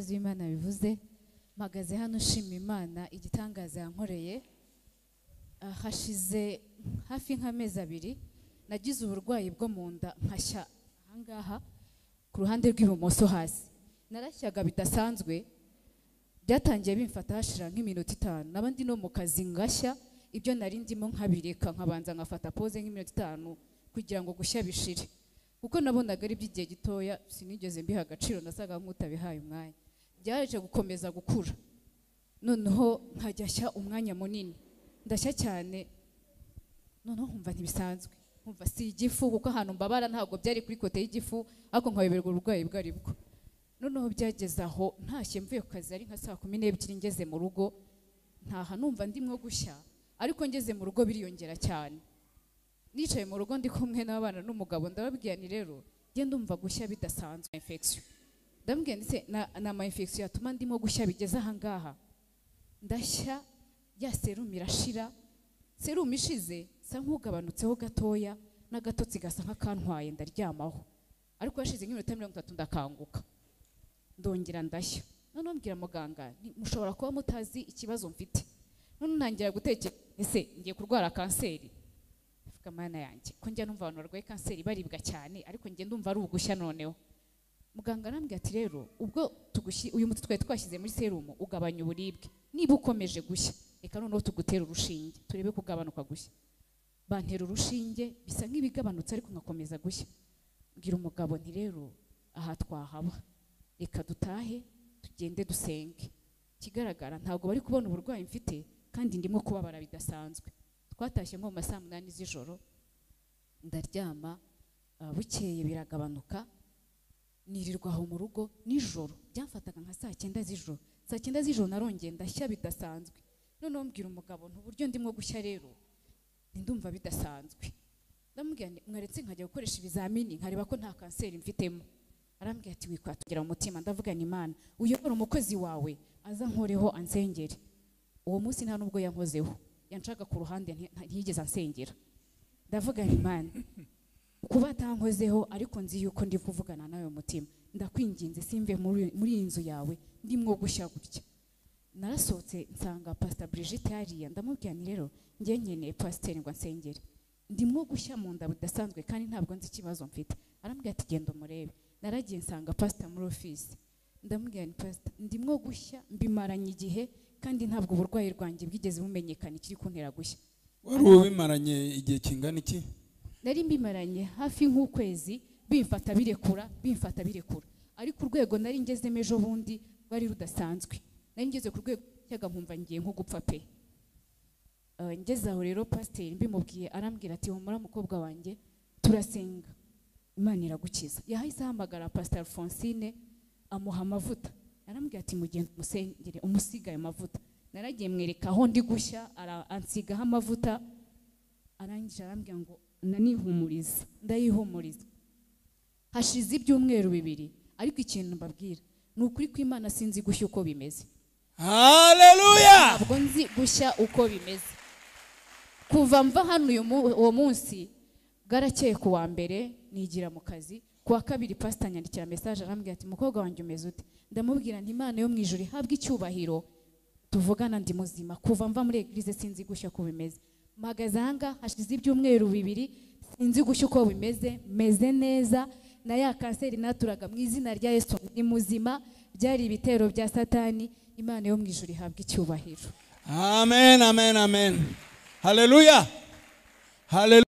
umukozi w'Imana bivuze, mpagaze hano nshima Imana igitangaza yankoreye. Hashize hafi nk'amezi 2 nagize uburwayi bwo mu nda nkashya ahangaha ku ruhande rw'ibumoso hasi. Narashyaga bidasanzwe, byatangiye bimfata hashira nk'iminota 5, nabandi no mu kazi ngashya, ibyo nari ndimo nkabireka nkabanza ngafata pause nk'iminota 5 kugira ngo gushya bishire, kuko nabonaga ari by'igihe gitoya, sinigeze mbiha agaciro, nasaga nk'utabihaye umwanya. Byaje gukomeza gukura, noneho nkajyashya umwanya munini, ndashya cyane, noneho nkumva ntibisanzwe, nkumva si igifu, kuko ahantu mbabara ntabwo byari kuri kote y'igifu, ariko nkayoberwa uburwayi bwari bwo. Noneho byageze aho ntashye mvuye ku kazi ari nka saa 12 ngeze mu rugo, ntaha numva ndimwo gushya, ariko ngeze mu rugo biriyongera cyane. Nicaye mu rugo ndi kumwe n'abana n'umugabo, ndababwiye ni rero genda umva gushya bidasanzwe infection. Ndambwiye ndetse na ma infection yatuma ndimo gushya bigeze aha ngaha. Ndashya ya serum irashira, serum ishize sa nkugabanutseho gatoya, n'agatotsi gasa nk'akantwaye ndaryamaho, ariko yashize nk'iminota 30 ndakanguka, ndongera ndashya. None mbwira muganga mushobora kuba mutazi ikibazo mfite. None ntangira gutekera ese ngiye kurwara kanseri. Avuga mana yanjye ko njya numva abantu barwaye kanseri baribwa cyane, ariko ngiye ndumva ari ugushya. Noneho muganga arambwira ati rero ubwo uyu muti twashyize muri serum ugabanya uburibwe, niba ukomeje gushya reka noneho tugutera urushinge turebe kugabanuka gushya. Bantera urushinge bisa nk'ibigabanutse, ariko ngakomeza gushya. Mbwira umugabo nti rero aha twahaba, reka dutahe tugende dusenge. Kigaragara ntabwo bari kubona uburwayi mfite, kandi ndimo kubabara bidasanzwe. Twatashye nko mu saa 8 z'ijoro, ndaryama, bukeye biragabanuka, nirirwa aho mu rugo. Nijoro byamfataga nka saa 9 z'ijoro, saa 9 z'ijoro narongeye ndashya bidasanzwe. Noneho mbwira umugabo ntuburyo ndimo gushya rero ndumva bidasanzwe. Ndamubwira mwaretse nkajya gukoresha ibizamini nkareba ko nta kanseri mfitemo. Arambwira ati wikwatugira umutima. Ndavuga ni Imana uyobora umukozi wawe aza nkoreho ansengere. Uwo munsi nta nubwo yankozeho, yancaga ku ruhande ntiyigeze ansengera. Ndavuga ni Imana kuba atankozeho, ariko nzi yuko ndi kuvugana nawe umutima, ndakwinginze simve muri inzu yawe ndimwo gushya gutya. Narasohotse nsanga Pastor Brigitte hariya, ndamubwira ni rero ngiye nkeneye pasteur ngo ansengere, ndimwo gushya mu nda bidasanzwe kandi ntabwo nzi ikibazo mfite. Arambwira ati genda umurebe. Naragiye nsanga pastor muri office, ndamubwira ni pastor ndimwo gushya mbimaranye igihe, kandi ntabwo uburwayi rwanjye bwigeze bumenyekana ikiri kuntera gushya. Wari ubimaranye igihe kingana iki? Nari mbimaranye hafi nk'ukwezi, bimfata birekura, ariko urwego nari ngezemo ejo bundi rwari rudasanzwe. Nari ngeze ku rwego cyaga nkumva ngiye nko gupfa pe. Ngeze aho rero pasteur mbimubwiye, arambwira ati humura mukobwa wanjye turasenga Imana iragukiza. Yahise ahamagara Pastor Alphonsine amuha amavuta, arambwira ati mugende musengere umusiga ayo mavuta. Naragiye mwereka aho ndi gushya, ansigaho amavuta, arangije arambwira ngo nanihumuriza. Ndayihumuriza. Hashize ibyumweru 2, ariko ikintu mbabwira ni ukuri ko Imana sinzi gushya uko bimeze. Haleluya! Ntabwo nzi gushya uko bimeze. Kuva mva hano uwo munsi bwarakeye ku wa mbere nigira mu kazi, ku wa kabiri pastor nyandikira message arambwira ati mukobwa wanjye umeze ute? Ndamubwira nti Imana yo mu ijuru ihabwe icyubahiro, tuvugana ndi muzima. Kuva mva muri eglise sinzi gushya uko bimeze. Mpagaze hanga hashize ibyumweru 2 sinzi gushya uko bimeze, meze neza. Na ya kanseri naturaga mu izina rya Yesu ni muzima. Byari ibitero bya Satani. Imana yo mu ijuru ihabwe icyubahiro. Amen, amen, amen. Haleluya. Haleluya.